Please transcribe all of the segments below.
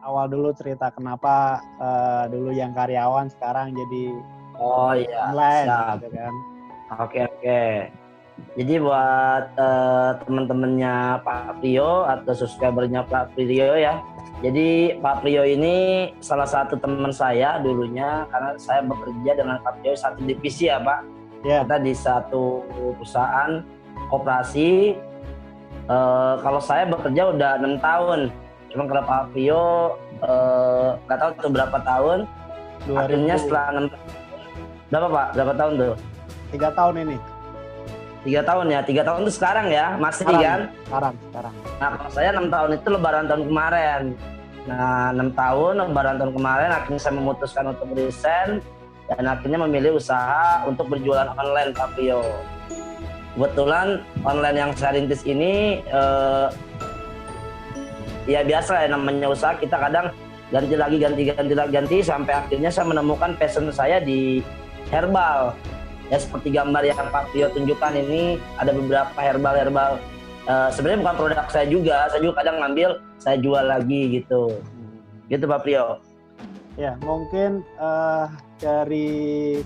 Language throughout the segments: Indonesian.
awal dulu cerita kenapa dulu yang karyawan sekarang jadi Oh iya, online siap. gitu kan. Oke. Jadi buat teman-temannya Pak Prio atau subscribernya Pak Prio ya. Jadi Pak Prio ini salah satu teman saya dulunya, karena saya bekerja dengan Pak Prio satu divisi ya Pak. Ya. Kita di satu perusahaan koperasi. Kalau saya bekerja udah 6 tahun. Cuma kalau Pak Prio nggak tahu tuh berapa tahun. 2000. Akhirnya setelah 6 tahun. Berapa Pak? Berapa tahun tuh? 3 tahun ini. 3 tahun ya, 3 tahun itu sekarang ya, masih kan? Sekarang. Nah kalau saya 6 tahun itu lebaran tahun kemarin. Nah 6 tahun lebaran tahun kemarin akhirnya saya memutuskan untuk resign dan akhirnya memilih usaha untuk berjualan online Pak Prio. Kebetulan online yang saya rintis ini ya biasa ya namanya usaha, kita kadang ganti sampai akhirnya saya menemukan passion saya di herbal. Ya seperti gambar yang Pak Prio tunjukkan ini, ada beberapa herbal. Sebenarnya bukan produk saya juga kadang ngambil, saya jual lagi gitu. Gitu Pak Prio. Ya, mungkin dari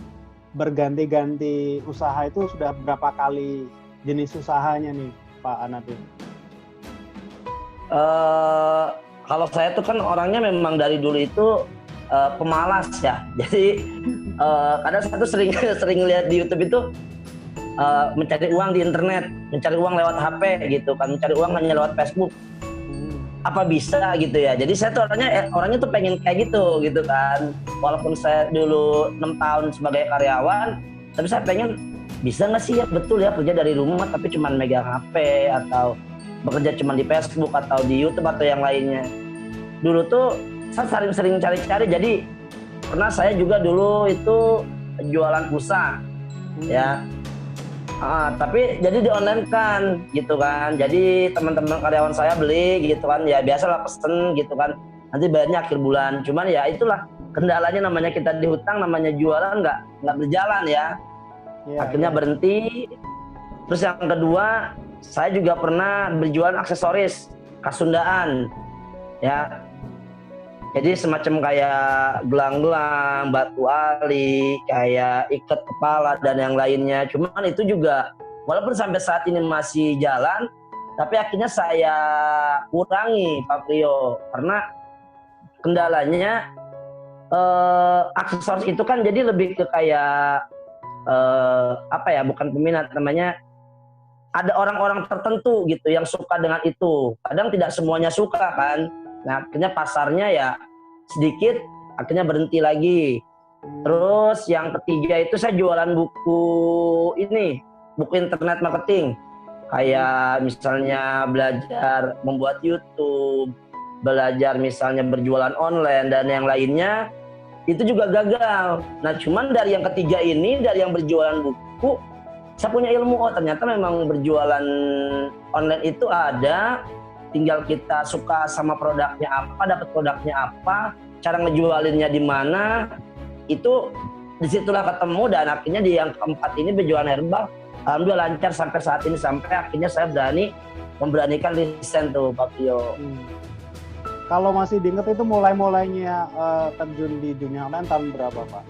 berganti-ganti usaha itu sudah berapa kali jenis usahanya nih Pak Anapi? Kalau saya tuh kan orangnya memang dari dulu itu pemalas ya. Jadi kadang saya tuh sering lihat di YouTube itu mencari uang di internet, mencari uang lewat HP gitu kan, mencari uang hanya lewat Facebook. Apa bisa gitu ya. Jadi saya tuh orangnya tuh pengen kayak gitu kan. Walaupun saya dulu 6 tahun sebagai karyawan, tapi saya pengen bisa nggak sih ya betul ya kerja dari rumah tapi cuma megang HP atau bekerja cuma di Facebook atau di YouTube atau yang lainnya. Dulu tuh saya sering cari-cari, jadi pernah saya juga dulu itu jualan pulsa ya. Tapi jadi di online kan gitu kan, jadi teman-teman karyawan saya beli gitu kan, ya biasalah pesen gitu kan, nanti bayarnya akhir bulan. Cuman ya itulah kendalanya, namanya kita dihutang, namanya jualan nggak berjalan ya. Akhirnya berhenti. Terus yang kedua, saya juga pernah berjualan aksesoris Kasundaan ya. Jadi semacam kayak gelang-gelang, batu ali, kayak ikat kepala dan yang lainnya. Cuman itu juga walaupun sampai saat ini masih jalan, tapi akhirnya saya kurangi Pak Prio karena kendalanya aksesoris itu kan jadi lebih ke kayak bukan peminat namanya. Ada orang-orang tertentu gitu yang suka dengan itu. Kadang tidak semuanya suka kan. Nah, akhirnya pasarnya ya sedikit, akhirnya berhenti lagi. Terus yang ketiga itu saya jualan buku internet marketing. Kayak misalnya belajar membuat YouTube, belajar misalnya berjualan online dan yang lainnya, itu juga gagal. Nah, cuman dari yang ketiga ini, dari yang berjualan buku, saya punya ilmu, ternyata memang berjualan online itu ada, tinggal kita suka sama produknya apa, dapat produknya apa, cara ngejualinnya di mana, itu disitulah ketemu. Dan akhirnya di yang keempat ini berjualan herbal, alhamdulillah lancar sampai saat ini, sampai akhirnya saya memberanikan resign tuh Pak Prio. Kalau masih diingat itu mulainya terjun di dunia online tahun berapa Pak?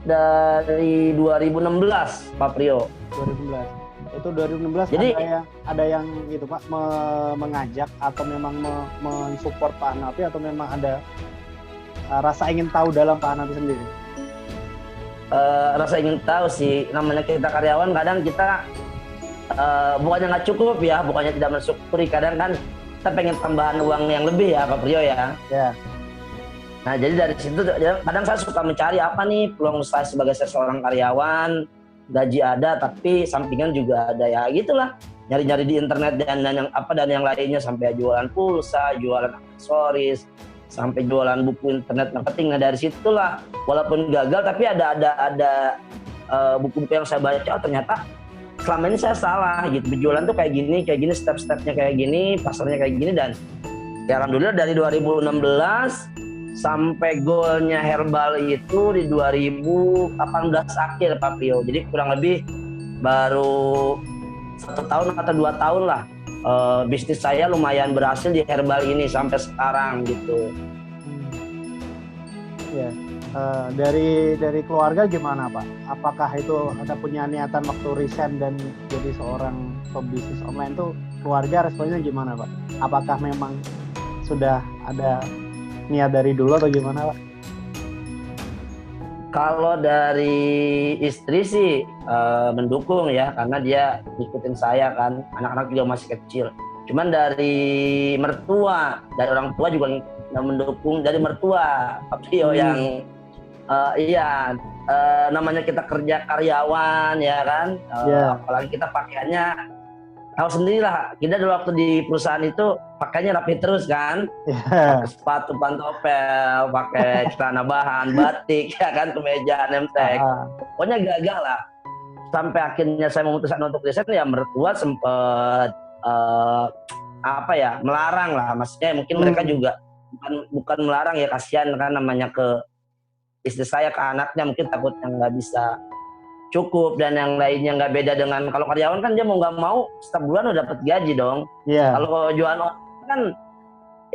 Dari 2016 Pak Prio. 2016. Itu 2016. Jadi ada yang gitu Pak mengajak atau memang mensupport Pak Anapi, atau memang ada rasa ingin tahu dalam Pak Anapi sendiri? Rasa ingin tahu sih, namanya kita karyawan kadang kita bukannya nggak cukup ya, bukannya tidak mensyukuri, kadang kan kita pengen tambahan uang yang lebih ya Pak Prio ya. Ya. Nah jadi dari situ kadang saya suka mencari apa nih peluang usaha sebagai seorang karyawan, gaji ada tapi sampingan juga ada ya gitulah, nyari-nyari di internet dan yang lainnya, sampai jualan pulsa, jualan aksesoris, sampai jualan buku internet marketing. Nah dari situlah walaupun gagal tapi ada buku-buku yang saya baca, ternyata selama ini saya salah gitu, berjualan tuh kayak gini, step-stepnya kayak gini, pasarnya kayak gini. Dan ya alhamdulillah dari 2016 sampai goalnya herbal itu di 2018 akhir Pak Prio. Jadi kurang lebih baru 1 tahun atau 2 tahun lah bisnis saya lumayan berhasil di herbal ini sampai sekarang gitu. Ya. Dari keluarga gimana Pak? Apakah itu ada punya niatan waktu resign dan jadi seorang pebisnis online tuh keluarga responnya gimana Pak? Apakah memang sudah ada niat dari dulu atau gimana Pak? Kalau dari istri sih mendukung ya, karena dia ngikutin saya kan, anak-anak juga masih kecil. Cuman dari mertua, dari orang tua juga mendukung, dari mertua Pak Prio yang namanya kita kerja karyawan ya kan, apalagi kita pakaiannya tahu sendiri lah, kita dulu waktu di perusahaan itu pakainya rapi terus kan, pakai sepatu pantopel, pakai celana bahan, batik ya kan, kemeja, nemtek, pokoknya gagah lah. Sampai akhirnya saya memutuskan untuk resign, ya mertua sempet melarang lah, maksudnya mungkin mereka juga bukan melarang ya, kasihan kan namanya ke istri saya, ke anaknya, mungkin takutnya nggak bisa cukup dan yang lainnya. Nggak beda dengan kalau karyawan kan dia mau nggak mau setiap bulan udah dapat gaji dong. Kalau jualan online kan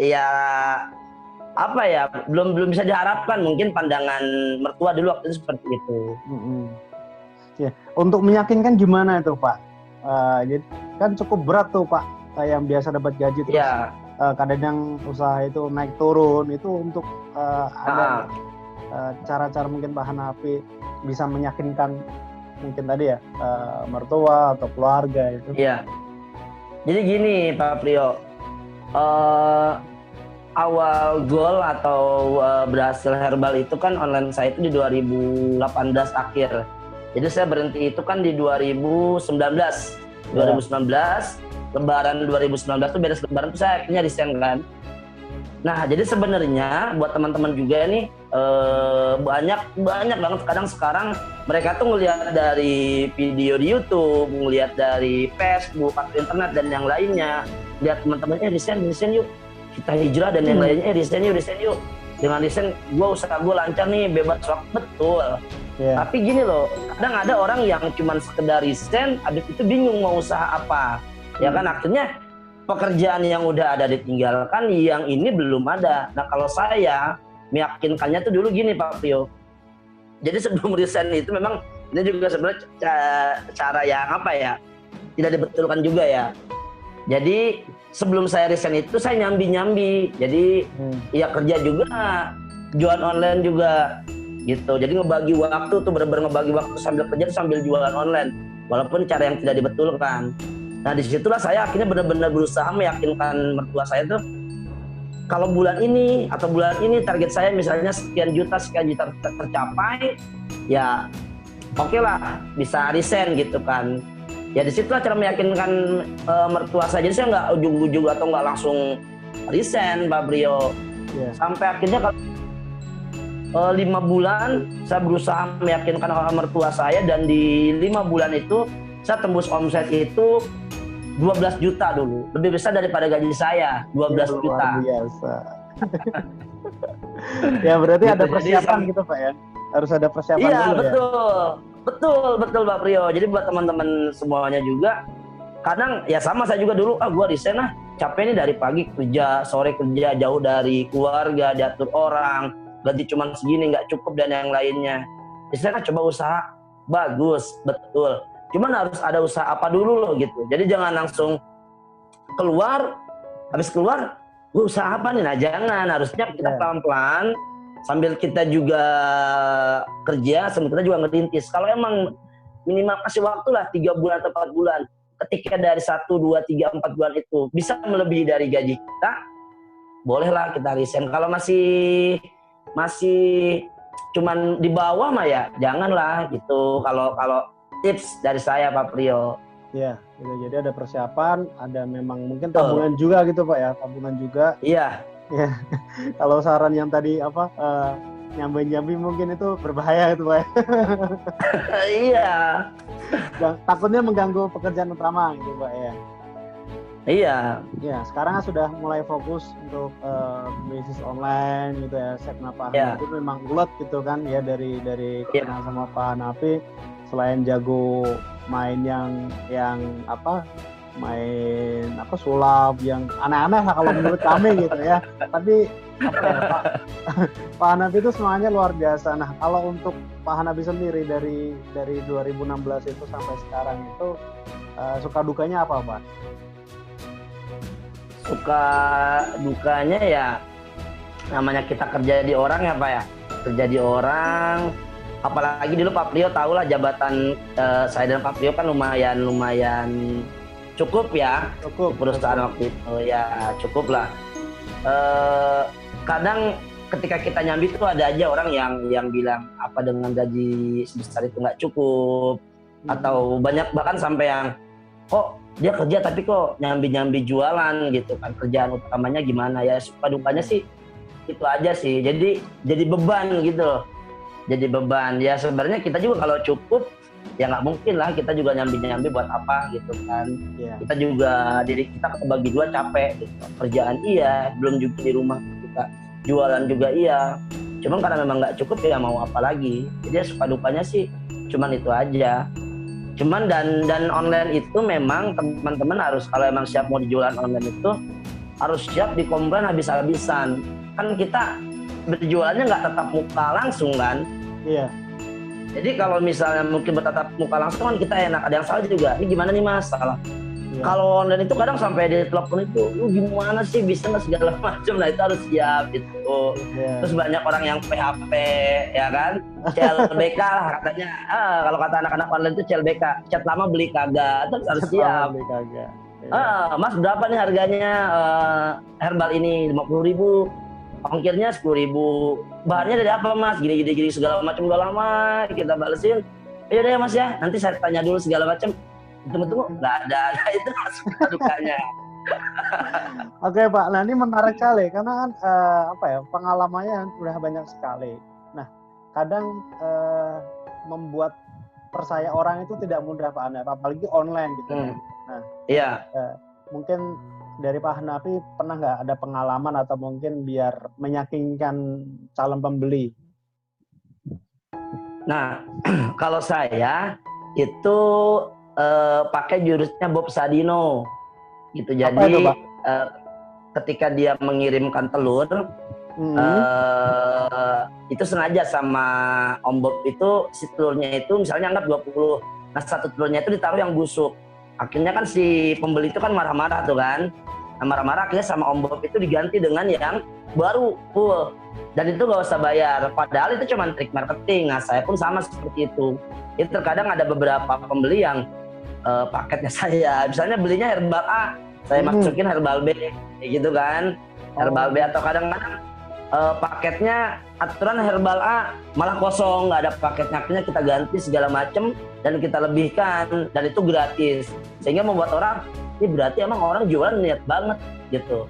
ya belum bisa diharapkan, mungkin pandangan mertua dulu waktu itu seperti itu. Untuk meyakinkan gimana itu Pak? Jadi kan cukup berat tuh Pak, yang biasa dapat gaji terus kadang yang usaha itu naik turun, itu untuk ada cara-cara mungkin Pak Hanafi bisa meyakinkan mungkin tadi ya mertua atau keluarga itu. Iya. Jadi gini Pak Prio, awal goal atau berhasil herbal itu kan online saya itu di 2018 akhir. Jadi saya berhenti itu kan di 2019. 2019 Lebaran 2019 tuh beres Lebaran tuh saya akhirnya resign kan. Nah, jadi sebenarnya buat teman-teman juga nih banyak banget kadang sekarang mereka tuh ngelihat dari video di YouTube, ngelihat dari Facebook atau internet dan yang lainnya, lihat teman-temannya resign yuk, kita hijrah dan yang lainnya resign yuk. Dengan resign usaha gue lancar nih, bebas waktu, betul. Tapi gini loh, kadang ada orang yang cuma sekedar resign, habis itu bingung mau usaha apa, ya kan, akhirnya pekerjaan yang udah ada ditinggalkan, yang ini belum ada. Nah, kalau saya meyakinkannya tuh dulu gini Pak Prio. Jadi sebelum resign itu memang ini juga sebenarnya cara yang tidak dibetulkan juga ya. Jadi sebelum saya resign itu saya nyambi. Jadi ya kerja juga, jualan online juga gitu. Jadi ngebagi waktu tuh, bener-bener ngebagi waktu sambil kerja sambil jualan online. Walaupun cara yang tidak dibetulkan. Nah, disitulah saya akhirnya benar-benar berusaha meyakinkan mertua saya tuh, kalau bulan ini target saya misalnya sekian juta tercapai, ya oke lah bisa resign gitu kan. Ya disitulah cara meyakinkan mertua saya. Jadi saya nggak ujug-ujug atau nggak langsung resign Pak Brio. Sampai akhirnya kalau 5 bulan saya berusaha meyakinkan mertua saya, dan di 5 bulan itu saya tembus omset itu 12 juta dulu, lebih besar daripada gaji saya, 12 juta. Biasa. Ya berarti gitu, ada persiapan gitu Pak ya, harus ada persiapan dulu ya. Iya betul Pak Prio. Jadi buat teman-teman semuanya juga, kadang ya sama saya juga dulu, gue resign capek nih, dari pagi kerja, sore kerja, jauh dari keluarga, diatur orang, gaji cuma segini nggak cukup dan yang lainnya. Saya coba usaha, bagus, betul. Cuman harus ada usaha apa dulu loh gitu. Jadi jangan langsung keluar, habis keluar gue usaha apa nih? Nah jangan, harusnya kita pelan-pelan sambil kita juga kerja, sambil kita juga ngerintis. Kalau emang minimal kasih waktu lah 3 bulan atau 4 bulan. Ketika dari 1, 2, 3, 4 bulan itu bisa melebihi dari gaji kita, bolehlah kita resign. Kalau masih cuman di bawah mah ya janganlah gitu. Kalau tips dari saya Pak Prio. Iya, gitu. Jadi ada persiapan, ada memang mungkin tabungan juga gitu Pak ya, tabungan juga. Iya. Ya. Kalau saran yang tadi nyambi mungkin itu berbahaya itu Pak. Iya. Takutnya mengganggu pekerjaan utama gitu Pak ya. Iya. Ya, sekarang sudah mulai fokus untuk bisnis online gitu ya. Setna Pak Hanafi itu memang ulet gitu kan ya, dari kenal sama Pak Hanafi. Selain jago main yang main apa sulap yang aneh-aneh lah kalau menurut kami gitu ya. Tapi apa ya, Pak Hanafi itu semuanya luar biasa. Nah, kalau untuk Pak Hanafi sendiri dari 2016 itu sampai sekarang itu suka dukanya apa, Pak? Suka dukanya ya namanya kita kerja di orang ya Pak ya. Kerja di orang, apalagi dulu Pak Priyo tahu lah jabatan saya dan Pak Priyo kan lumayan cukup ya. Cukup. Di perusahaan waktu itu ya cukup lah. Kadang ketika kita nyambi tuh ada aja orang yang bilang apa dengan gaji sebesar itu nggak cukup, atau banyak bahkan sampai yang kok dia kerja tapi kok nyambi jualan gitu kan, kerjaan utamanya gimana ya. Suka dukanya sih itu aja sih, jadi beban gitu loh, jadi beban ya. Sebenarnya kita juga kalau cukup ya nggak mungkin lah kita juga nyambi buat apa gitu kan. Kita juga diri kita kebagi dua, capek gitu. Kerjaan iya, belum juga di rumah kita jualan juga iya, cuman karena memang nggak cukup ya mau apa lagi. Jadi suka dukanya sih cuman itu aja. Cuman dan online itu memang teman-teman harus, kalau emang siap mau dijualan online itu harus siap di komplain habis-habisan. Kan kita berjualannya nggak tatap muka langsung kan. Iya. Jadi kalau misalnya mungkin bertatap muka langsung kan kita enak, ada yang salah juga. Ini gimana nih Mas? Salah. Iya. Kalau online itu kadang sampai di telepon itu, lu gimana sih bisa nggak segala macam. Nah itu harus siap gitu. Iya. Terus banyak orang yang PHP ya kan, CLBK lah katanya. Kalau kata anak-anak online itu CLBK, chat lama beli kagak. Terus harus siap. Beli kagak. Iya. Mas berapa nih harganya herbal ini? 50.000. Ongkirnya 10.000. Bahannya dari apa Mas? Gini segala macam. Udah lama kita balesin. Ya udah ya Mas ya. Nanti saya tanya dulu segala macam. Tunggu nggak ada. Itu suka dukanya. Oke Pak. Nah ini menarik sekali karena kan pengalamannya udah banyak sekali. Nah kadang membuat percaya orang itu tidak mudah Pak Hanafi, apalagi online gitu. Nah iya. Mungkin dari Pak Hanafi pernah nggak ada pengalaman atau mungkin biar meyakinkan calon pembeli? Nah, kalau saya itu pakai jurusnya Bob Sadino, gitu. Jadi itu, ketika dia mengirimkan telur, itu sengaja sama Om Bob itu si telurnya itu misalnya anggap 20, nah satu telurnya itu ditaruh yang busuk. Akhirnya kan si pembeli itu kan marah-marah tuh kan. Nah, marah-marah akhirnya sama Om Bob itu diganti dengan yang baru full. Dan itu gak usah bayar. Padahal itu cuma trik marketing. Nah saya pun sama seperti itu. Itu terkadang ada beberapa pembeli yang paketnya saya, misalnya belinya herbal A, saya masukin herbal B, gitu kan. Herbal B atau kadang-kadang paketnya aturan herbal A malah kosong, nggak ada paketnya, akhirnya kita ganti segala macem dan kita lebihkan, dan itu gratis, sehingga membuat orang ini berarti emang orang jualan niat banget gitu.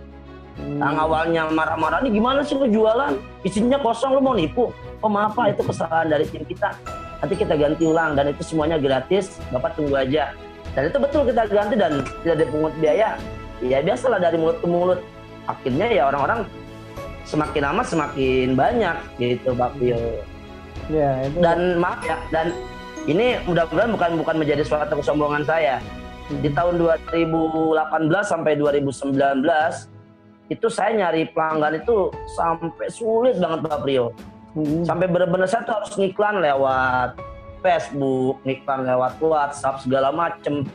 Yang awalnya marah-marah, ini gimana sih lu jualan isinya kosong, lu mau nipu? Oh maaf Pak, itu kesalahan dari tim kita, nanti kita ganti ulang, dan itu semuanya gratis, Bapak tunggu aja. Dan itu betul kita ganti dan tidak dipungut biaya. Ya biasalah dari mulut ke mulut, akhirnya ya orang-orang semakin lama semakin banyak gitu Pak Pio. Ya, itu. Dan maaf ya, dan ini mudah-mudahan bukan menjadi suatu kesombongan saya. Di tahun 2018 sampai 2019 itu saya nyari pelanggan itu sampai sulit banget Pak Prio. Sampai benar-benar saya tuh harus ngiklan lewat Facebook, ngiklan lewat WhatsApp segala macem.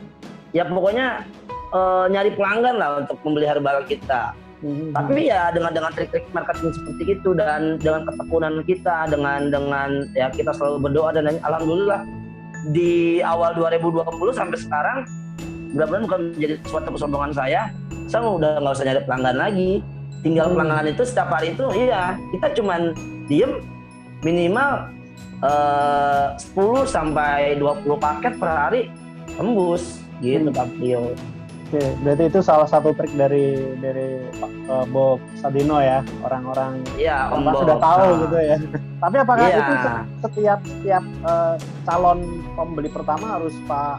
Ya pokoknya nyari pelanggan lah untuk membeli herbal kita. Tapi ya dengan trik-trik marketing seperti itu dan dengan ketekunan kita, dengan ya kita selalu berdoa, dan alhamdulillah di awal 2020 sampai sekarang mudah-mudahan bukan menjadi suatu kesombongan saya udah nggak usah nyari pelanggan lagi. Tinggal pelanggan itu setiap hari itu iya kita cuman diem minimal 10 sampai 20 paket per hari tembus gitu Pak Prio. Oke, berarti itu salah satu trik dari Bob Sadino ya, orang-orang ya, sudah tahu gitu ya. Tapi apakah itu setiap calon pembeli pertama harus Pak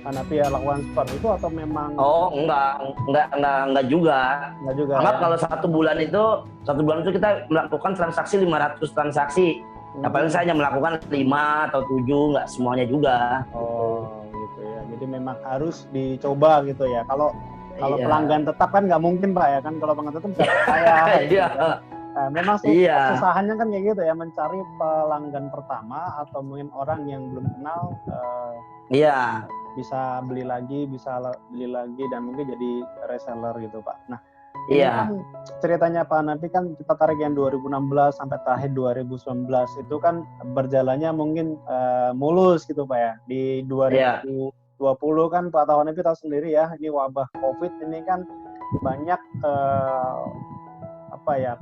Hanafi ya lakukan seperti itu atau memang? Oh enggak juga. Enggak juga. Anggap ya. Kalau satu bulan itu kita melakukan transaksi 500 transaksi. Paling saya hanya melakukan 5 atau 7, enggak semuanya juga. Oh gitu ya. Jadi Jadi memang harus dicoba gitu ya. Kalau Iya. pelanggan tetap kan nggak mungkin Pak ya kan, kalau pelanggan tetap bisa percaya. gitu Iya. kan. Nah, memang Iya. kesusahannya kan kayak gitu ya, mencari pelanggan pertama atau mungkin orang yang belum kenal Iya. bisa beli lagi dan mungkin jadi reseller gitu Pak. Nah, ini Iya. kan ceritanya Pak Hanafi kan kita tarik yang 2016 sampai terakhir 2019 itu kan berjalannya mungkin mulus gitu Pak ya. Di 2020 kan Pak Hanafi tahu sendiri ya, ini wabah COVID ini kan banyak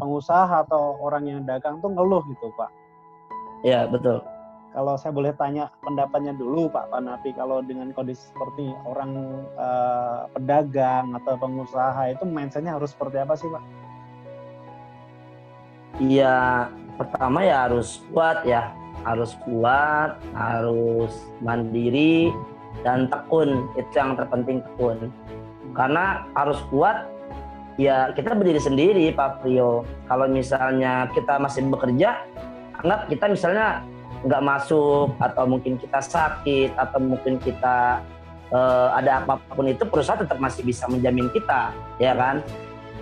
pengusaha atau orang yang dagang tuh ngeluh gitu Pak. Iya, betul. Kalau saya boleh tanya pendapatnya dulu Pak Hanafi, kalau dengan kondisi seperti orang pedagang atau pengusaha itu mindsetnya harus seperti apa sih Pak? Iya, pertama ya harus kuat ya, harus mandiri dan tekun, itu yang terpenting, tekun. Karena harus kuat, ya kita berdiri sendiri Pak Priyo. Kalau misalnya kita masih bekerja, anggap kita misalnya nggak masuk atau mungkin kita sakit atau mungkin kita ada apapun, itu perusahaan tetap masih bisa menjamin kita, ya kan?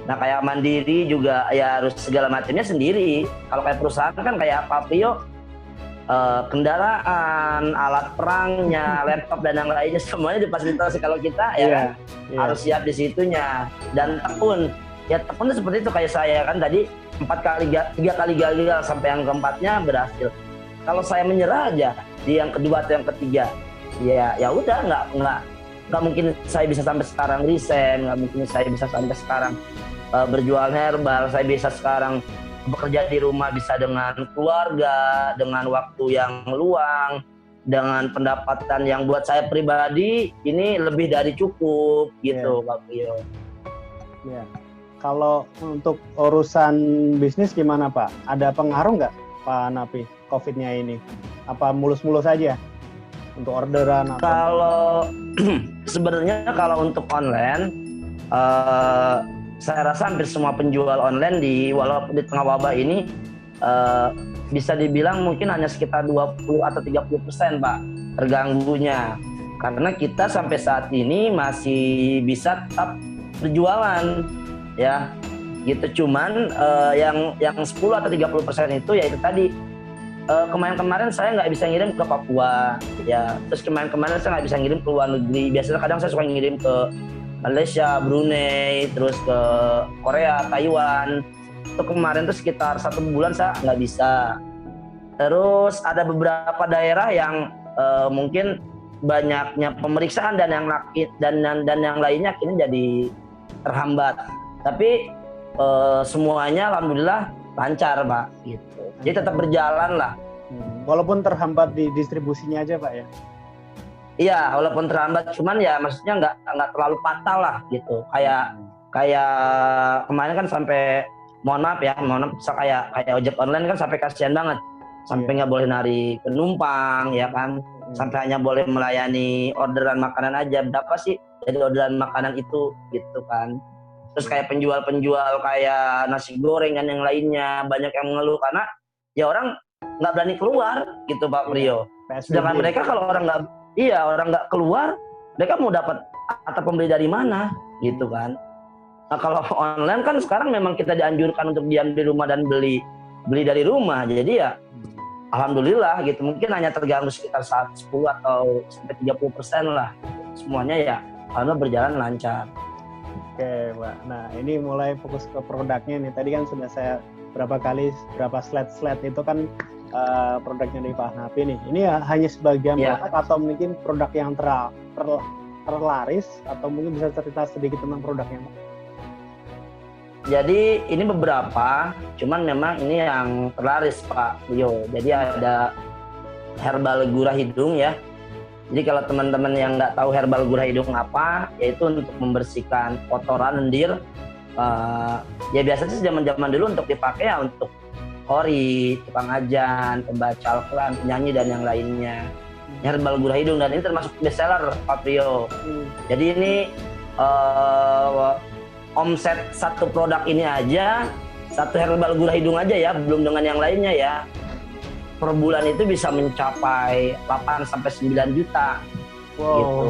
Nah kayak mandiri juga ya harus segala macamnya sendiri. Kalau kayak perusahaan kan kayak Pak Priyo, kendaraan, alat perangnya, laptop dan yang lainnya semuanya difasilitasi. Kalau kita ya kan harus siap di situnya dan tekun. Ya tekun itu seperti itu, kayak saya kan tadi 3 kali gagal sampai yang keempatnya berhasil. Kalau saya menyerah aja di yang kedua atau yang ketiga, ya udah nggak mungkin saya bisa sampai sekarang resign, nggak mungkin saya bisa sampai sekarang berjual herbal, saya bisa sekarang bekerja di rumah bisa dengan keluarga, dengan waktu yang luang, dengan pendapatan yang buat saya pribadi ini lebih dari cukup gitu Pak Priyo. Ya. Kalau untuk urusan bisnis gimana Pak? Ada pengaruh nggak Pak Hanafi COVID-nya ini? Apa mulus-mulus aja untuk orderan? Kalau sebenarnya kalau untuk online, saya rasa hampir semua penjual online walaupun di tengah wabah ini bisa dibilang mungkin hanya sekitar 20 atau 30% Pak terganggunya. Karena kita sampai saat ini masih bisa tetap berjualan ya gitu. Cuman yang 10 atau 30% itu ya itu tadi, kemarin saya nggak bisa ngirim ke Papua ya, terus kemarin saya nggak bisa ngirim ke luar negeri. Biasanya kadang saya suka ngirim ke Malaysia, Brunei, terus ke Korea, Taiwan. Itu kemarin tuh sekitar 1 bulan saya nggak bisa. Terus ada beberapa daerah yang mungkin banyaknya pemeriksaan dan yang lainnya kini jadi terhambat. Tapi semuanya alhamdulillah lancar Pak gitu. Jadi tetap berjalan lah. Walaupun terhambat di distribusinya aja Pak ya? Iya, walaupun terhambat, cuman ya maksudnya nggak terlalu fatal lah gitu. Kayak kemarin kan sampai mohon maaf kayak ojek online kan sampai kasihan banget, sampai nggak boleh narik penumpang ya kan, sampai hanya boleh melayani orderan makanan aja. Berapa sih dari orderan makanan itu gitu kan? Terus kayak penjual kayak nasi goreng dan yang lainnya banyak yang mengeluh karena ya orang nggak berani keluar gitu Pak Priyo. Sedangkan mereka kalau orang nggak keluar, mereka mau dapat atau pembeli dari mana gitu kan. Nah kalau online kan sekarang memang kita dianjurkan untuk diam di rumah dan beli dari rumah. Jadi ya alhamdulillah gitu, mungkin hanya terganggu sekitar 10 atau sampai 30% lah. Semuanya ya alhamdulillah berjalan lancar. Oke Pak, nah ini mulai fokus ke produknya nih. Tadi kan sudah saya berapa slide itu kan produknya dari Pak Hanafi nih. Ini ya hanya sebagian produk atau mungkin produk yang terlaris, atau mungkin bisa cerita sedikit tentang produknya Pak? Jadi ini beberapa, cuman memang ini yang terlaris Pak Priyo. Jadi ada herbal gurah hidung ya. Jadi kalau teman-teman yang nggak tahu herbal gurah hidung apa, yaitu untuk membersihkan kotoran lendir. Ya biasanya sih zaman-zaman dulu untuk dipakai ya untuk kori, tukang ajan, pembaca Al-Quran, penyanyi dan yang lainnya. Herbal gurah hidung, dan ini termasuk bestseller Pak Priyo. Jadi ini omset satu produk ini aja, satu herbal gurah hidung aja ya, belum dengan yang lainnya ya, per bulan itu bisa mencapai 8 sampai 9 juta. Wow. Gitu.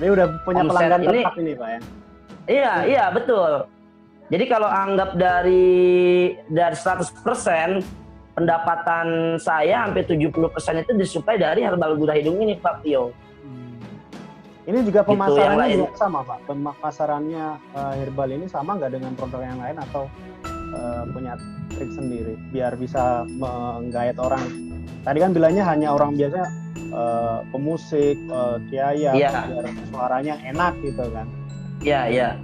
Ini udah punya Omset pelanggan ini, tetap ini Pak ya? iya betul. Jadi kalau anggap dari 100% pendapatan saya hampir 70% itu disuplai dari herbal gurah hidung ini Pak Prio. Ini juga pemasarannya yang juga sama Pak? Pemasarannya herbal ini sama nggak dengan produk yang lain atau punya trik sendiri biar bisa menggait orang? Tadi kan bilangnya hanya orang biasa pemusik, kiai, Iya. biar suaranya enak gitu kan? Iya.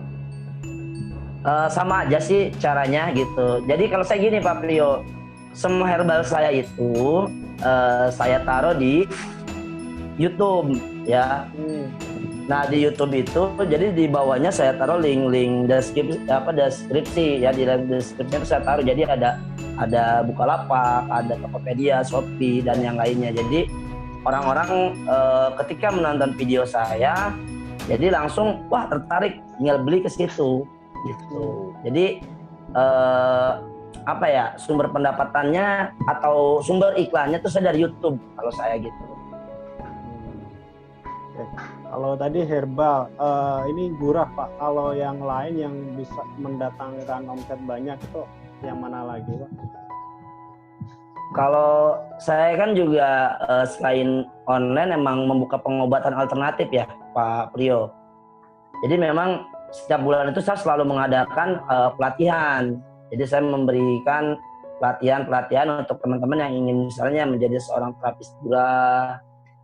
Sama aja sih caranya gitu. Jadi kalau saya gini Pak Prio, semua herbal saya itu saya taruh di YouTube ya. Nah di YouTube itu jadi di bawahnya saya taruh link deskripsi ya, di deskripsinya itu saya taruh, jadi ada Bukalapak, ada Tokopedia, Shopee dan yang lainnya. Jadi orang-orang ketika menonton video saya jadi langsung wah tertarik tinggal beli ke situ gitu. Jadi apa ya, sumber pendapatannya atau sumber iklannya itu saya dari YouTube kalau saya gitu. Kalau tadi herbal, ini gurah Pak. Kalau yang lain yang bisa mendatangkan omset banyak itu yang mana lagi Pak? Kalau saya kan juga selain online emang membuka pengobatan alternatif ya Pak Prio. Jadi memang setiap bulan itu saya selalu mengadakan pelatihan. Jadi saya memberikan pelatihan untuk teman-teman yang ingin misalnya menjadi seorang terapis gurah,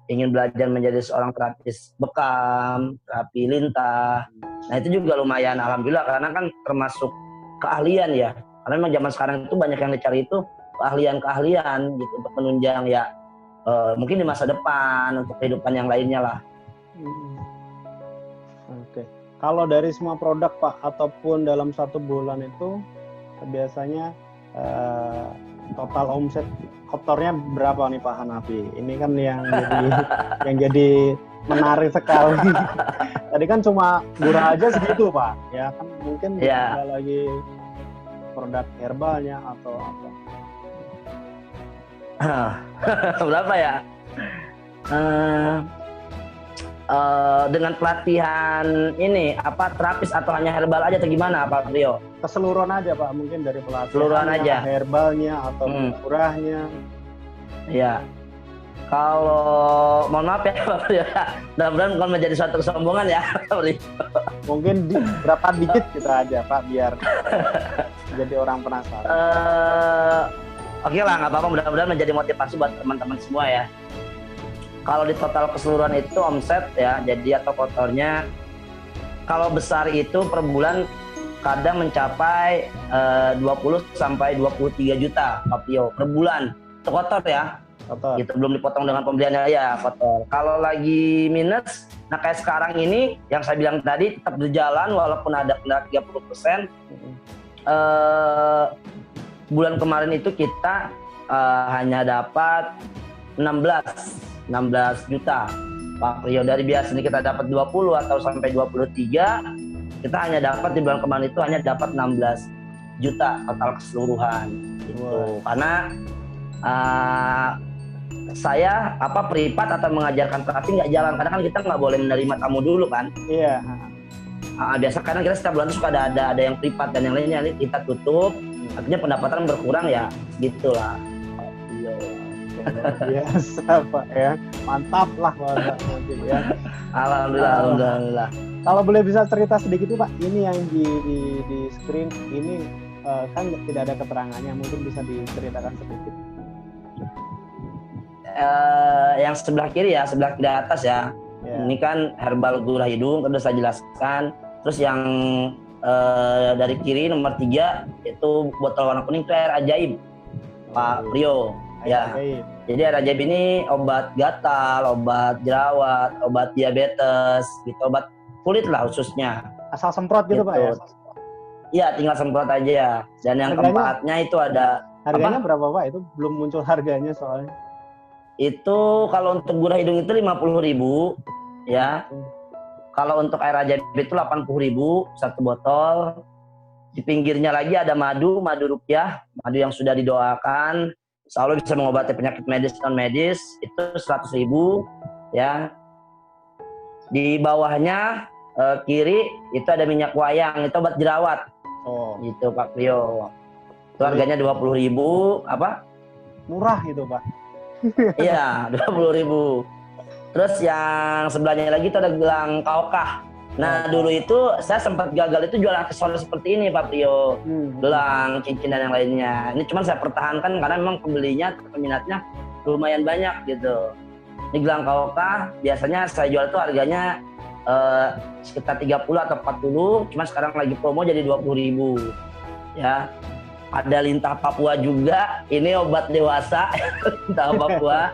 ingin belajar menjadi seorang terapis bekam, terapi lintah. Nah itu juga lumayan alhamdulillah karena kan termasuk keahlian ya. Karena memang zaman sekarang itu banyak yang dicari itu keahlian gitu untuk menunjang ya mungkin di masa depan untuk kehidupan yang lainnya lah. Oke. Kalau dari semua produk Pak ataupun dalam 1 bulan itu biasanya total omset kotornya berapa nih Pak Hanafi? Ini kan yang jadi menarik sekali. Tadi kan cuma gurah aja segitu Pak, ya kan mungkin ada lagi produk herbalnya atau apa? Berapa ya? Dengan pelatihan ini apa terapis atau hanya herbal aja atau gimana Pak Rio? Keseluruhan aja Pak, mungkin dari pelatihan keseluruhan aja, herbalnya atau gurahnya. Iya. Kalau mohon maaf ya Pak Rio, mudah-mudahan bukan menjadi suatu kesombongan ya Pak Rio. Mungkin berapa dikit kita aja Pak biar jadi orang penasaran. Oke lah, nggak apa-apa, mudah-mudahan menjadi motivasi buat teman-teman semua ya. Kalau di total keseluruhan itu omset ya, jadi atau kotornya, kalau besar itu per bulan kadang mencapai 20 sampai 23 juta Pak Pio per bulan. Itu kotor ya. Kotor. Gitu, belum dipotong dengan pembeliannya ya kotor. Kalau lagi minus, nah kayak sekarang ini yang saya bilang tadi tetap berjalan walaupun ada kendala 30%. Bulan kemarin itu kita hanya dapat 16 juta Pak Rio. Dari biasanya kita dapat 20 atau sampai 23, kita hanya dapat di bulan kemarin itu hanya dapat 16 juta total keseluruhan gitu. Wow. Karena saya privat atau mengajarkan terapi nggak jalan karena kan kita nggak boleh menerima tamu dulu kan. Iya. Biasa kadang kita setiap bulan suka ada yang privat dan yang lainnya kita tutup, artinya pendapatan berkurang ya gitulah. Biasa Pak ya, mantap lah mungkin ya. Alhamdulillah. Kalau boleh bisa cerita sedikit Pak, ini yang di screen ini kan tidak ada keterangannya, mungkin bisa diceritakan sedikit. Yang sebelah kiri ya, sebelah kiri atas ya. Ini kan herbal gurah hidung, sudah saya jelaskan. Terus yang dari kiri nomor 3 itu botol warna kuning itu air ajaib Pak Rio. Ya, jadi air ajaib ini obat gatal, obat jerawat, obat diabetes, gitu, obat kulit lah khususnya. Asal semprot gitu Pak ya? Iya, tinggal semprot aja ya. Dan yang keempatnya itu ada. Harganya berapa Pak? Itu belum muncul harganya soalnya. Itu kalau untuk gurah hidung itu 50.000 ya. Kalau untuk air ajaib itu 80.000 satu botol. Di pinggirnya lagi ada madu rupiah, madu yang sudah didoakan. Insya Allah bisa mengobati penyakit medis non medis itu 100.000 ya. Di bawahnya kiri itu ada minyak wayang, itu obat jerawat. Oh, Gitu Pak Prio. Itu harganya 20.000 apa? murah itu Pak. Iya, 20.000. Terus yang sebelahnya lagi itu ada gelang kaokah. Nah, dulu itu saya sempat gagal itu jual aksesoris seperti ini Pak Prio. Gelang, cincin dan yang lainnya. Ini cuma saya pertahankan karena memang pembelinya, peminatnya lumayan banyak gitu. Ini gelang kaokah biasanya saya jual itu harganya sekitar 30 atau 40, cuma sekarang lagi promo jadi 20.000. Ya. Ada lintah Papua juga. Ini obat dewasa lintah Papua.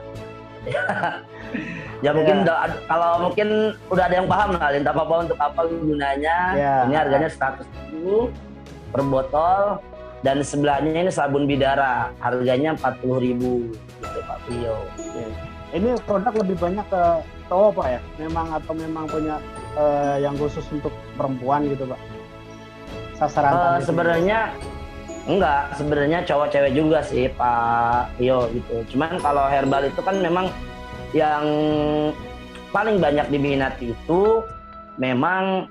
Ya mungkin kalau mungkin udah ada yang paham lah lintah Papua untuk apa gunanya. Ini harganya 100.000 per botol, dan sebelahnya ini sabun bidara harganya 40.000 gitu Pak Prio. Ini produk lebih banyak ke cowok Pak ya? Memang punya yang khusus untuk perempuan gitu Pak? Sasaran sebenarnya enggak, sebenarnya cowok cewek juga sih Pak Prio gitu. Cuman kalau herbal itu kan memang yang paling banyak diminati itu memang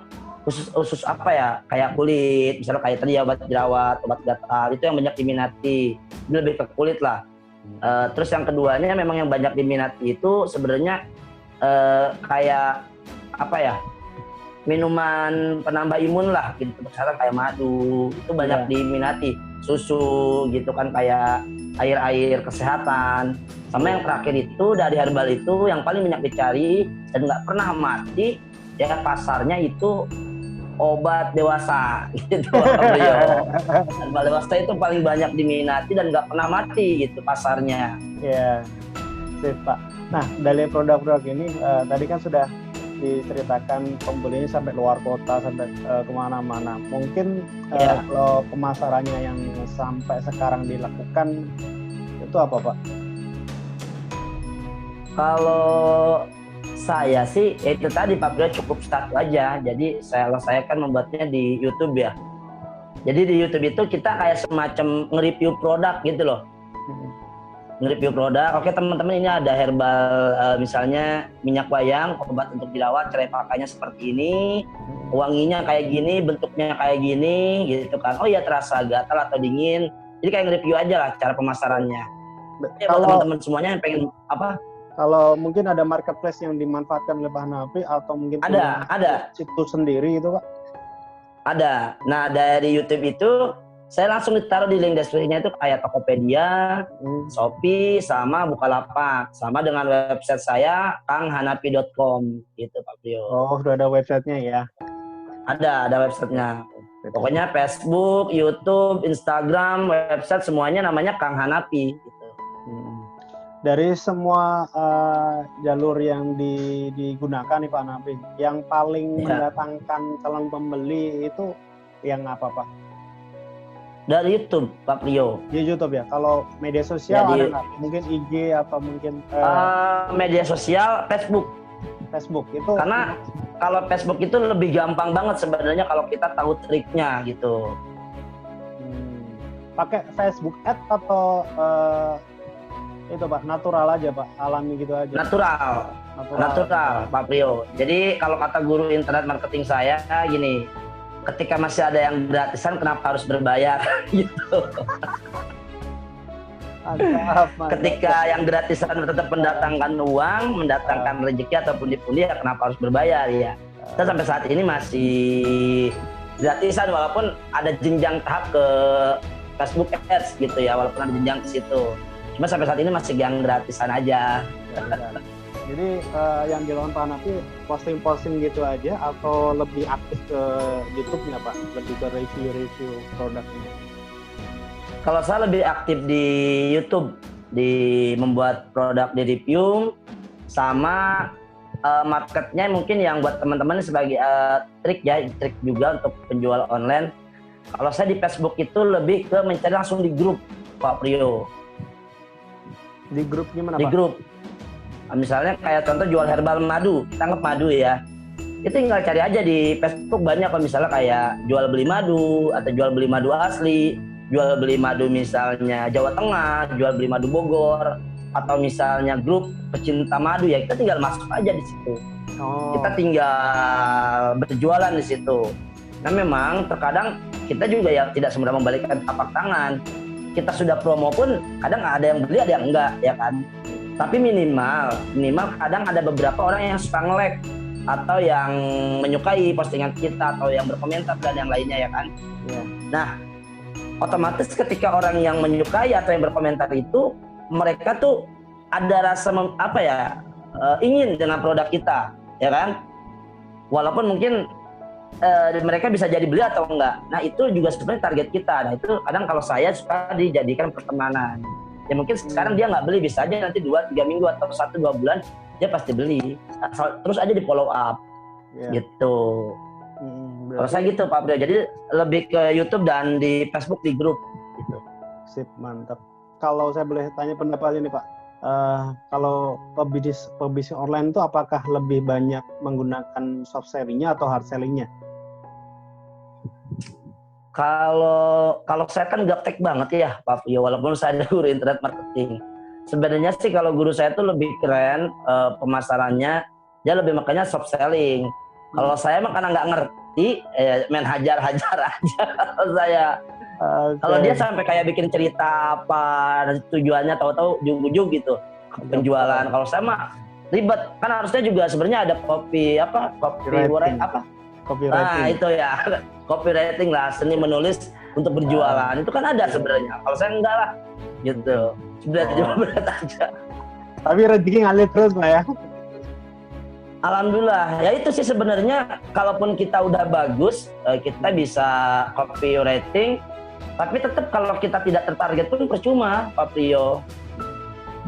khusus apa ya, kayak kulit, misalnya kayak tadi obat jerawat, obat gatal, itu yang banyak diminati, lebih ke kulit lah. Terus yang keduanya memang yang banyak diminati itu sebenarnya kayak apa ya, minuman penambah imun lah gitu, misalnya kayak madu, itu banyak diminati, susu gitu kan, kayak air kesehatan. Sama yang terakhir itu dari herbal itu yang paling banyak dicari dan nggak pernah mati ya, pasarnya itu obat dewasa gitu. Herbal dewasa itu paling banyak diminati dan nggak pernah mati gitu pasarnya. Ya, sip Pak. Nah, dari produk-produk ini tadi kan sudah diceritakan pembelinya sampai luar kota, sampai kemana-mana. Mungkin kalau pemasarannya yang sampai sekarang dilakukan itu apa Pak? Kalau saya sih itu tadi Pak Prio, cukup satu aja. Jadi saya kan membuatnya di YouTube ya. Jadi di YouTube itu kita kayak semacam nge-review produk gitu loh. Nge-review produk. Oke teman-teman, ini ada herbal misalnya minyak wayang, obat untuk jerawat, cara pakainya seperti ini, wanginya kayak gini, bentuknya kayak gini gitu kan. Oh iya, terasa gatal atau dingin. Jadi kayak nge-review aja lah cara pemasarannya. Kalau teman-teman semuanya yang pengen apa? Kalau mungkin ada marketplace yang dimanfaatkan oleh Pak Hanafi atau mungkin ada situs sendiri itu Pak? Ada. Nah dari YouTube itu saya langsung ditaruh di link deskripsinya itu kayak Tokopedia, Shopee, sama Bukalapak, sama dengan website saya kanghanapi.com gitu Pak Prio. Oh, sudah ada websitenya ya? Ada websitenya. Pokoknya Facebook, YouTube, Instagram, website semuanya namanya Kang Hanapi gitu. Dari semua jalur yang digunakan nih Pak Hanafi, yang paling mendatangkan calon pembeli itu yang apa Pak? Dari YouTube Pak Prio. Di YouTube ya. Kalau media sosial ada nggak? Mungkin IG atau mungkin media sosial Facebook. Facebook itu. Karena kalau Facebook itu lebih gampang banget sebenarnya kalau kita tahu triknya gitu. Pakai Facebook Ads atau itu Pak, natural aja Pak, alami gitu aja. Natural Pak Prio. Jadi kalau kata guru internet marketing saya gini, ketika masih ada yang gratisan kenapa harus berbayar gitu. Mantap. Ketika yang gratisan tetap mendatangkan uang, mendatangkan rezeki ataupun pundi ya kenapa harus berbayar ya. Kita sampai saat ini masih gratisan walaupun ada jenjang tahap ke Facebook Ads gitu ya, walaupun ada jenjang ke situ. Cuma sampai saat ini masih yang gratisan aja. Jadi yang dilakukan Pak Hanafi posting-posting gitu aja atau lebih aktif ke YouTube-nya Pak? Lebih ke review produknya? Kalau saya lebih aktif di YouTube, di membuat produk di review, sama marketnya mungkin yang buat teman-teman sebagai trik juga untuk penjual online. Kalau saya di Facebook itu lebih ke mencari langsung di grup Pak Prio. Di grup gimana Pak? Di grup. Misalnya kayak contoh jual herbal madu, kita anggap madu ya. Itu tinggal cari aja di Facebook, banyak kalau misalnya kayak jual beli madu atau jual beli madu asli, jual beli madu misalnya Jawa Tengah, jual beli madu Bogor, atau misalnya grup pecinta madu ya, kita tinggal masuk aja di situ. Kita tinggal berjualan di situ. Nah memang terkadang kita juga ya tidak semudah membalikkan telapak tangan. Kita sudah promo pun kadang ada yang beli ada yang enggak ya kan. Tapi minimal kadang ada beberapa orang yang suka nge-like atau yang menyukai postingan kita atau yang berkomentar dan yang lainnya ya kan. Yeah. Nah otomatis ketika orang yang menyukai atau yang berkomentar itu mereka tuh ada rasa ingin dengan produk kita ya kan. Walaupun mungkin mereka bisa jadi beli atau enggak. Nah itu juga sebenarnya target kita. Nah itu kadang kalau saya suka dijadikan pertemanan. Ya mungkin sekarang dia nggak beli, bisa aja nanti 2-3 minggu atau 1-2 bulan dia pasti beli. Terus aja di follow up gitu. Kalau saya gitu Pak Bro, jadi lebih ke YouTube dan di Facebook di grup gitu. Sip, mantap. Kalau saya boleh tanya pendapat ini Pak, kalau pebisnis online itu apakah lebih banyak menggunakan soft selling-nya atau hard selling-nya? Kalau saya kan gaptek banget ya Pak Pio, walaupun saya ada guru internet marketing. Sebenarnya sih kalau guru saya tuh lebih keren pemasarannya, dia lebih makanya soft selling. Kalau saya mah karena nggak ngerti, main hajar-hajar aja kalau saya. Kalau dia sampai kayak bikin cerita apa, tujuannya tahu-tahu ujung-ujung gitu penjualan. Kalau saya mah ribet, kan harusnya juga sebenarnya ada copywriting. Nah itu ya copywriting lah, seni menulis untuk berjualan. Itu kan ada sebenarnya. Kalau saya enggak lah, gitu. Berat aja. Tapi rezeki ngalir terus Pak ya. Alhamdulillah, ya itu sih sebenarnya. Kalaupun kita udah bagus, kita bisa copywriting. Tapi tetap kalau kita tidak tertarget pun percuma, Pak Prio.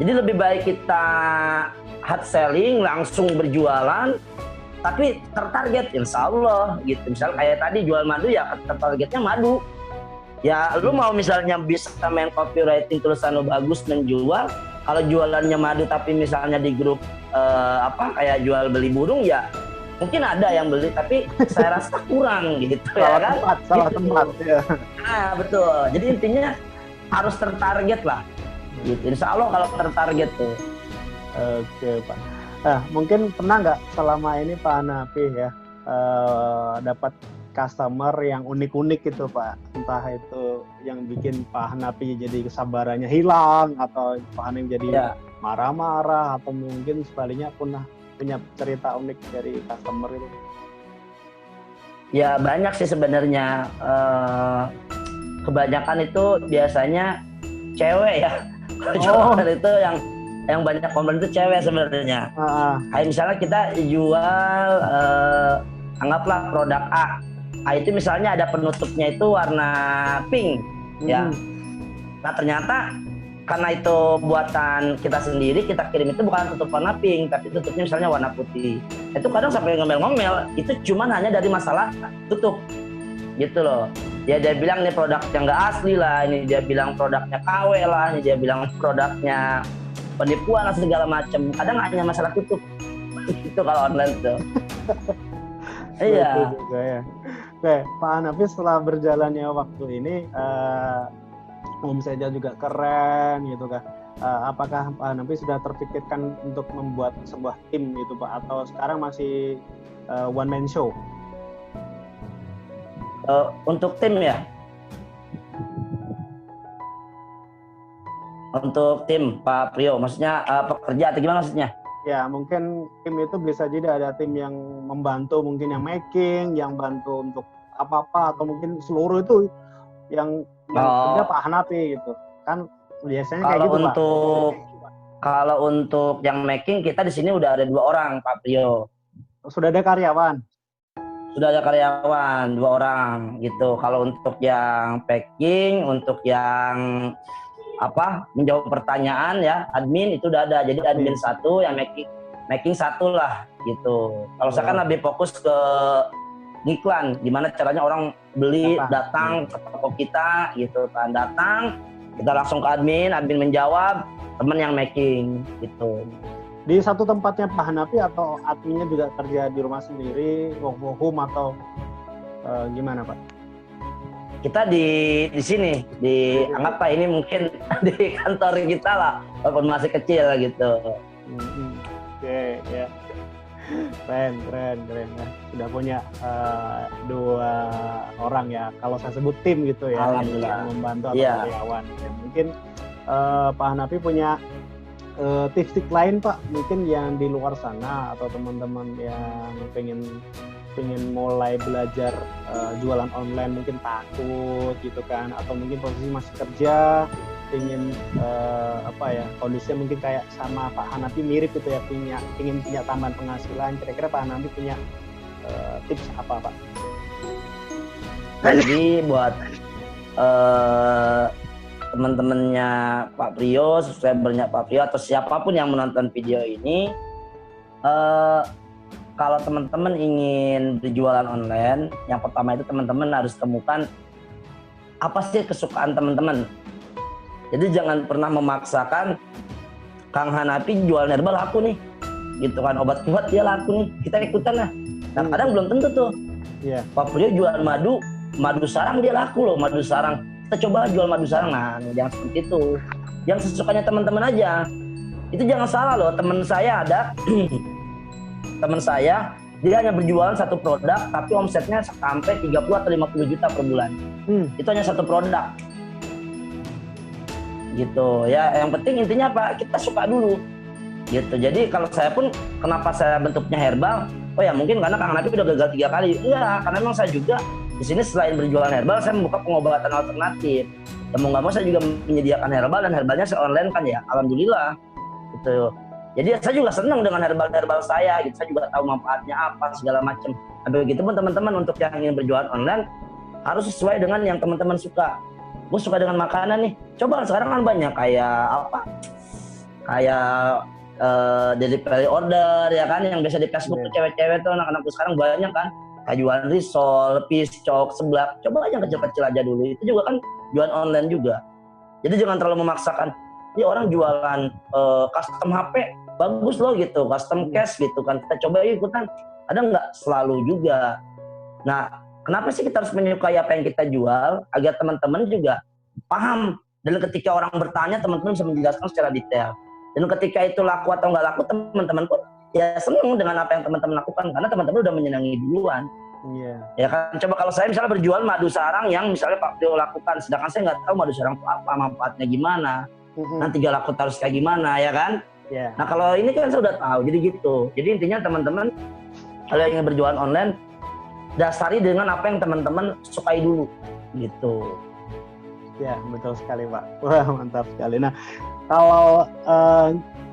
Jadi lebih baik kita hard selling, langsung berjualan, tapi tertarget, insya Allah gitu. Misalnya kayak tadi jual madu ya tertargetnya madu. Ya lu mau misalnya bisa main copywriting tulisan lu bagus menjual, kalau jualannya madu tapi misalnya di grup kayak jual beli burung ya mungkin ada yang beli tapi saya rasa kurang gitu salah ya kan. Salah tempat ya. Nah betul. Jadi intinya harus tertarget lah. Gitu. Insya Allah kalau tertarget tuh. Oke Pak. Nah, mungkin pernah nggak selama ini Pak Hanafi ya dapat customer yang unik-unik gitu Pak, entah itu yang bikin Pak Hanafi jadi kesabarannya hilang atau Pak Hanafi jadi marah-marah atau mungkin sebaliknya punya cerita unik dari customer itu? Ya banyak sih sebenarnya. Kebanyakan itu biasanya cewek ya. Itu yang banyak komen itu cewek sebenarnya. Kayak misalnya kita jual anggaplah produk A. Itu misalnya ada penutupnya itu warna pink ya. Nah ternyata karena itu buatan kita sendiri, kita kirim itu bukan tutup warna pink, tapi tutupnya misalnya warna putih. Itu kadang sampai ngomel-ngomel, itu cuman hanya dari masalah tutup gitu loh. Dia bilang nih produknya nggak asli lah, ini dia bilang produknya KW lah, ini dia bilang produknya penipuan lah segala macam. Kadang hanya masalah tutup. Itu kalau online tuh. Iya. Juga ya. Oke, Pak Hanafi setelah berjalannya waktu ini, omsetnya juga keren gitu kan. Apakah Pak Hanafi sudah terpikirkan untuk membuat sebuah tim gitu Pak, atau sekarang masih one man show? Untuk tim ya. Untuk tim Pak Prio, maksudnya pekerja atau gimana maksudnya? Ya mungkin tim itu bisa jadi ada tim yang membantu, mungkin yang making, yang bantu untuk apa-apa, atau mungkin seluruh itu yang kerja Pak Hanafi gitu kan, biasanya kayak gitu Pak. Kalau untuk yang making kita di sini udah ada 2 orang Pak Prio. Sudah ada karyawan? Sudah ada karyawan 2 orang gitu. Kalau untuk yang packing, untuk yang menjawab pertanyaan ya admin itu udah ada. Jadi admin 1, yang making 1 lah gitu. Kalau saya kan lebih fokus ke iklan, gimana caranya orang beli datang ke toko kita gitu kan, datang kita langsung ke admin menjawab, teman yang making gitu. Di satu tempatnya Pak Hanafi atau adminnya juga kerja di rumah sendiri, work from home atau gimana Pak? Kita di sini, anggap Pak ini mungkin di kantor kita lah, walaupun masih kecil gitu. Oke, ya. Keren ya. Sudah punya dua orang ya. Kalau saya sebut tim gitu ya, Alhamdulillah. yang membantu atau Iya. karyawan. Ya, mungkin Pak Hanafi punya tips-tips lain Pak, mungkin yang di luar sana atau teman-teman yang pengen mulai belajar jualan online mungkin takut gitu kan, atau mungkin posisi masih kerja ingin kondisinya mungkin kayak sama Pak Hanafi mirip gitu ya, ingin punya tambahan penghasilan, kira-kira Pak Hanafi punya tips apa Pak? Jadi buat teman-temannya Pak Prio, subscribernya Pak Prio atau siapapun yang menonton video ini, kalau teman-teman ingin berjualan online, yang pertama itu teman-teman harus temukan apa sih kesukaan teman-teman. Jadi jangan pernah memaksakan Kang Hanafi jual herbal laku nih, gitu kan, obat kuat dia laku nih, kita ikutan lah. Nah kadang belum tentu tuh. Iya. Pak Prio jual madu sarang dia laku loh, madu sarang. Kita coba jual madu sarang, nah jangan seperti itu. Yang sesukanya teman-teman aja. Itu jangan salah loh, teman saya ada teman saya, dia hanya berjualan satu produk tapi omsetnya sampai 30 atau 50 juta per bulan. Itu hanya satu produk. Gitu ya, yang penting intinya apa, kita suka dulu gitu. Jadi kalau saya pun kenapa saya bentuknya herbal, oh ya mungkin karena Kang Hanafi udah gagal 3 kali. Iya, karena memang saya juga di sini selain berjualan herbal, saya membuka pengobatan alternatif. Ya mau nggak mau saya juga menyediakan herbal, dan herbalnya saya online kan ya, alhamdulillah gitu. Jadi saya juga senang dengan herbal saya gitu, saya juga tahu manfaatnya apa segala macam. Nah begitu pun teman-teman untuk yang ingin berjualan online harus sesuai dengan yang teman-teman suka. Gue suka dengan makanan nih, coba sekarang kan banyak kayak delivery order ya kan, yang biasa di Facebook tuh cewek-cewek tuh, anak-anak sekarang banyak kan, kayak jualan risol, piscok, seblak, coba aja yang kecil-kecil aja dulu, itu juga kan jualan online juga. Jadi jangan terlalu memaksakan, ini orang jualan custom HP, bagus loh gitu, custom case gitu kan, kita coba yuk ikutan, ada nggak? Selalu juga. Nah kenapa sih kita harus menyukai apa yang kita jual, agar teman-teman juga paham, dan ketika orang bertanya teman-teman bisa menjelaskan secara detail, dan ketika itu laku atau nggak laku, teman-teman pun ya senang dengan apa yang teman-teman lakukan, karena teman-teman udah menyenangi duluan. Ya kan, coba kalau saya misalnya berjual madu sarang yang misalnya Pak Prio lakukan, sedangkan saya nggak tahu madu sarang itu apa, manfaatnya gimana, nanti gak laku harus kayak gimana ya kan. Nah kalau ini kan saya udah tahu, jadi gitu. Jadi intinya teman-teman kalau ingin berjualan online, dasari dengan apa yang teman-teman sukai dulu gitu. Ya betul sekali Pak, wah mantap sekali. Nah kalau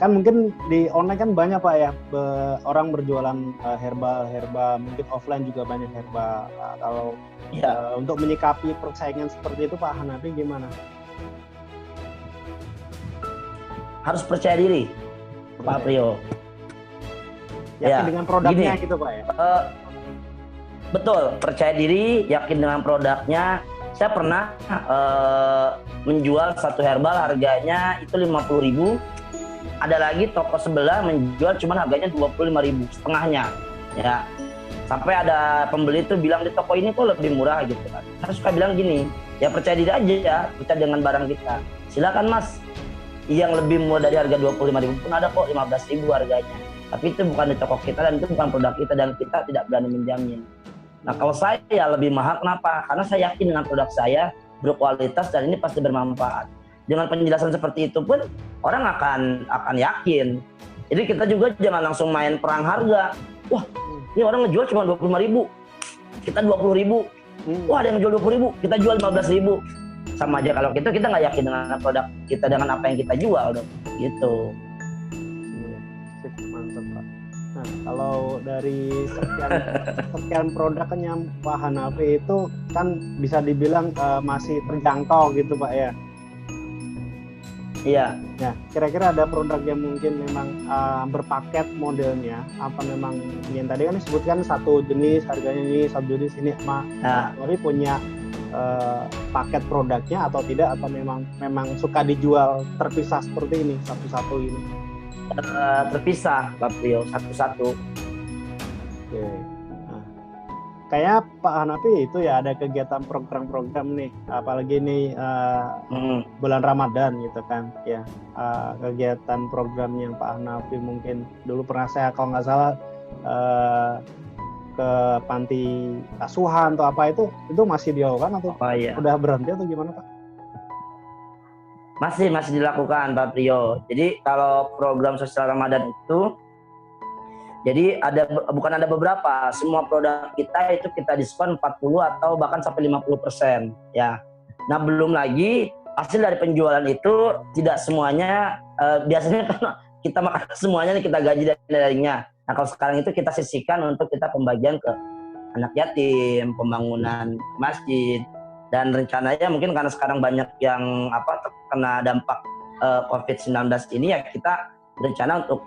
kan mungkin di online kan banyak Pak ya, orang berjualan herbal, mungkin offline juga banyak herbal. Kalau untuk menyikapi persaingan seperti itu Pak Hanafi gimana? Harus percaya diri Pak Prio. Yakin dengan produknya gitu Pak ya? Betul, percaya diri, yakin dengan produknya. Saya pernah menjual satu herbal harganya itu 50.000. Ada lagi toko sebelah menjual cuma harganya 25.000, setengahnya. Ya. Sampai ada pembeli itu bilang di toko ini kok lebih murah gitu kan. Saya suka bilang gini, ya percaya diri aja ya, percaya dengan barang kita. Silakan Mas. Yang lebih murah dari harga 25.000 pun ada kok, 15.000 harganya. Tapi itu bukan di toko kita dan itu bukan produk kita, dan kita tidak berani menjamin. Nah kalau saya lebih mahal, kenapa? Karena saya yakin dengan produk saya berkualitas dan ini pasti bermanfaat. Dengan penjelasan seperti itu pun orang akan yakin. Jadi kita juga jangan langsung main perang harga. Wah ini orang ngejual cuma 25.000, kita 20.000. Wah ada yang ngejual 20.000, kita jual 15.000. Sama aja kalau kita nggak yakin dengan produk kita, dengan apa yang kita jual dong. Gitu. Mantap Pak. Nah, kalau dari sekian produk kan yang Pak Hanafi itu kan bisa dibilang masih terjangkau gitu Pak ya. Iya. Ya, kira-kira ada produk yang mungkin memang berpaket modelnya, apa memang yang tadi kan disebutkan satu jenis harganya ini, satu jenis ini, tapi punya paket produknya atau tidak, atau memang suka dijual terpisah seperti ini satu-satu ini? Terpisah Pak Prio, satu-satu. Oke. Nah, kayak Pak Hanafi itu ya ada kegiatan program-program nih, apalagi ini bulan Ramadan gitu kan ya, kegiatan program yang Pak Hanafi mungkin dulu pernah saya kalau nggak salah eh, ke panti asuhan atau apa itu masih dilakukan atau udah berhenti atau gimana Pak? Masih dilakukan Pak Priyo. Jadi kalau program sosial Ramadan itu, jadi bukan ada beberapa, semua produk kita itu kita diskon 40 atau bahkan sampai 50% ya. Nah belum lagi hasil dari penjualan itu tidak semuanya, biasanya kan kita makan semuanya kita gaji darinya. Nah kalau sekarang itu kita sisihkan untuk kita pembagian ke anak yatim, pembangunan masjid, dan rencananya mungkin karena sekarang banyak yang terkena dampak COVID-19 ini ya, kita berencana untuk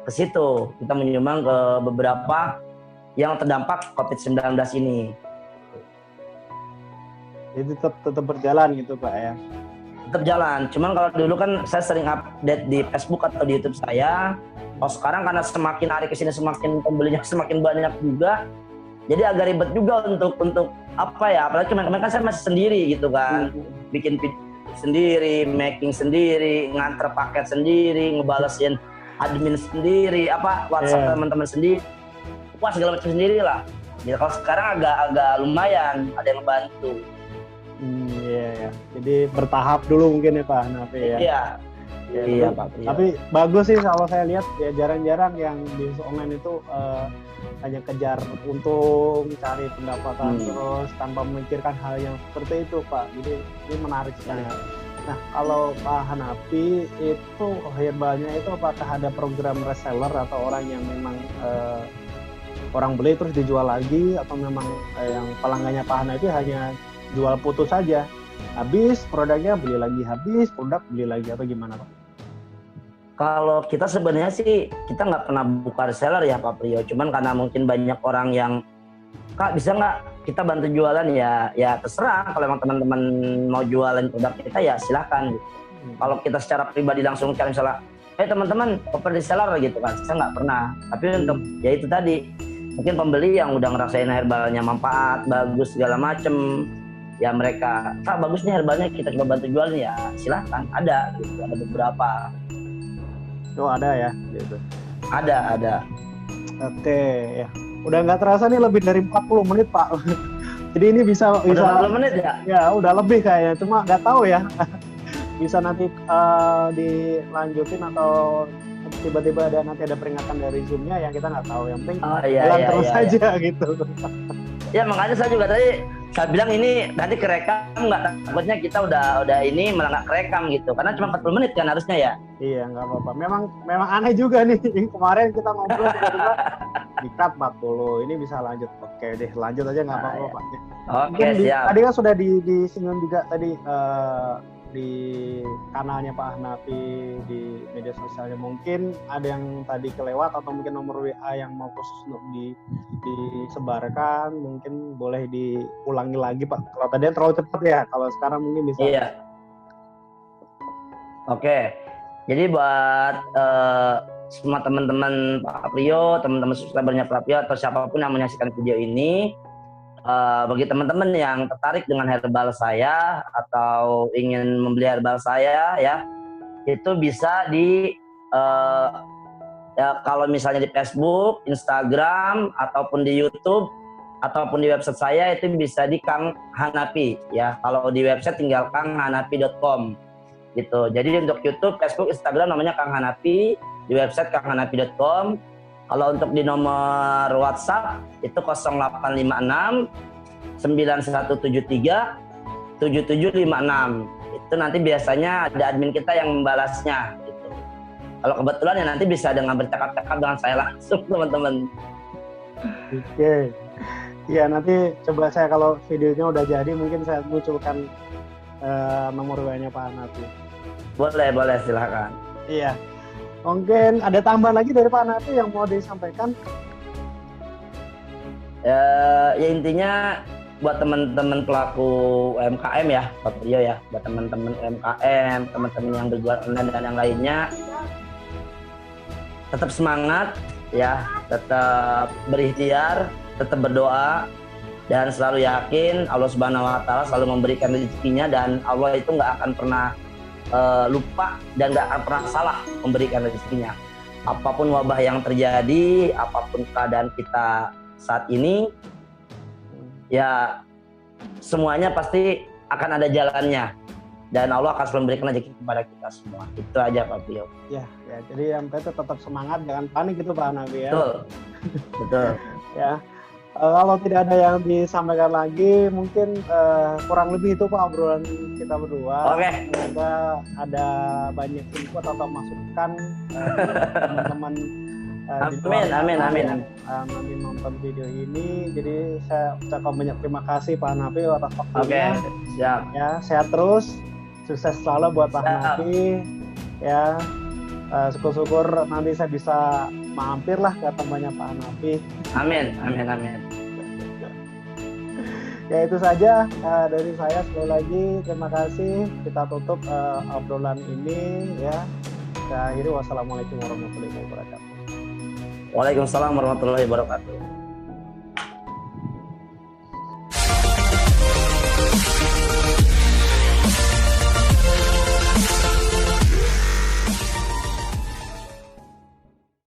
ke situ, kita menyumbang ke beberapa yang terdampak COVID-19 ini. Jadi tetap berjalan gitu Pak ya? Tetap jalan, cuman kalau dulu kan saya sering update di Facebook atau di YouTube saya. Kalau sekarang karena semakin hari kesini semakin pembelinya semakin banyak juga, jadi agak ribet juga untuk apalagi kemarin kan saya masih sendiri gitu kan, bikin video sendiri, making sendiri, nganter paket sendiri, ngebalesin admin sendiri, WhatsApp teman-teman sendiri, segala macam sendiri lah. Ya kalau sekarang agak lumayan ada yang bantu. Iya. Jadi bertahap dulu mungkin ya Pak Hanafi ya. Iya Pak. Tapi bagus sih kalau saya lihat ya, jarang-jarang yang bisnis online itu hanya kejar untung, cari pendapatan terus tanpa memikirkan hal yang seperti itu Pak. Jadi ini menarik sekali. Nah kalau Pak Hanafi itu herbalnya itu apakah ada program reseller atau orang yang memang orang beli terus dijual lagi, atau memang yang pelanggannya Pak Hanafi hanya jual putus saja, habis produknya beli lagi, habis produk beli lagi, atau gimana Pak? Kalau kita sebenarnya sih kita nggak pernah buka reseller ya Pak Priyo, cuman karena mungkin banyak orang yang Kak bisa nggak kita bantu jualan ya terserah, kalau emang teman-teman mau jualan produk kita ya silahkan gitu. Kalau kita secara pribadi langsung cari misalnya, teman-teman open reseller gitu kan, saya nggak pernah. Tapi untuk ya itu tadi, mungkin pembeli yang udah ngerasain herbalnya manfaat, bagus segala macem, ya mereka, Kak bagusnya herbalnya kita coba bantu jualin, ya silahkan, ada gitu, ada beberapa. Oh ada ya gitu. Ada. Oke ya. Udah nggak terasa nih lebih dari 40 menit Pak. Jadi ini bisa 40 menit ya? Ya udah lebih kayaknya, cuma nggak tahu ya. Bisa nanti dilanjutin atau tiba-tiba nanti ada peringatan dari Zoom-nya yang kita nggak tahu. Yang penting jalan terus saja gitu. Ya makanya saya juga tadi saya bilang ini nanti kerekam nggak, takutnya kita udah ini malah nggak kerekam gitu, karena cuma 40 menit kan harusnya ya. Iya nggak apa-apa. Memang aneh juga nih. Kemarin kita ngobrol tiba-tiba dikat 40, ini bisa lanjut. Oke deh, lanjut aja nggak apa-apa Pak. Oke, siap. Tadi kan sudah disinggung juga tadi di kanalnya Pak Hanafi di media sosialnya, mungkin ada yang tadi kelewat atau mungkin nomor WA yang mau khusus untuk disebarkan, mungkin boleh diulangi lagi Pak. Kalau tadi terlalu cepat ya, kalau sekarang mungkin bisa. Iya. Oke. Jadi buat semua teman-teman Pak Priyo, teman-teman subscribernya Pak Priyo atau siapapun yang menyaksikan video ini, bagi teman-teman yang tertarik dengan herbal saya atau ingin membeli herbal saya ya, itu bisa ya kalau misalnya di Facebook, Instagram ataupun di YouTube ataupun di website saya itu bisa di Kang Hanafi ya. Kalau di website tinggal kanghanafi.com gitu. Jadi untuk YouTube, Facebook, Instagram namanya Kang Hanafi, di website kanghanafi.com. Kalau untuk di nomor WhatsApp itu 0856 9173 7756. Itu nanti biasanya ada admin kita yang membalasnya gitu. Kalau kebetulan ya nanti bisa dengan bercakap-cakap dengan saya langsung teman-teman. Oke. Ya nanti coba saya kalau videonya udah jadi mungkin saya munculkan nomor WA-nya Pak Hanafi. Boleh silakan. Iya. Mungkin ada tambahan lagi dari Pak Hanafi yang mau disampaikan? Ya intinya buat teman-teman pelaku UMKM ya, Pak Priyo ya, buat teman-teman UMKM, teman-teman yang berjualan online dan yang lainnya, tetap semangat ya, tetap berikhtiar, tetap berdoa, dan selalu yakin Allah Subhanahu Wa Taala selalu memberikan rezekinya, dan Allah itu nggak akan pernah lupa dan nggak akan pernah salah memberikan rezekinya. apapun wabah yang terjadi, apapun keadaan kita saat ini, ya semuanya pasti akan ada jalannya. Dan Allah akan selalu memberikan rezeki kepada kita semua. Itu aja Pak Pio. Ya, jadi yang penting tetap semangat, jangan panik gitu Pak Hanafi ya. Betul. Betul. Ya. Kalau tidak ada yang disampaikan lagi, mungkin kurang lebih itu Pak obrolan kita berdua. Oke. Semoga ada banyak input atau masukan teman-teman di luar sana yang nanti nonton video ini. Jadi saya ucapkan banyak terima kasih Pak Hanafi atas waktunya. Oke, siap. Ya, sehat terus, sukses selalu buat Pak Hanafi. Ya, syukur-syukur nanti saya bisa mampir lah ke tempatnya Pak Hanafi. Amin, amin, amin. Ya itu saja dari saya, sekali lagi terima kasih. Kita tutup obrolan ini ya. Kita akhiri, wassalamualaikum warahmatullahi wabarakatuh. Waalaikumsalam warahmatullahi wabarakatuh.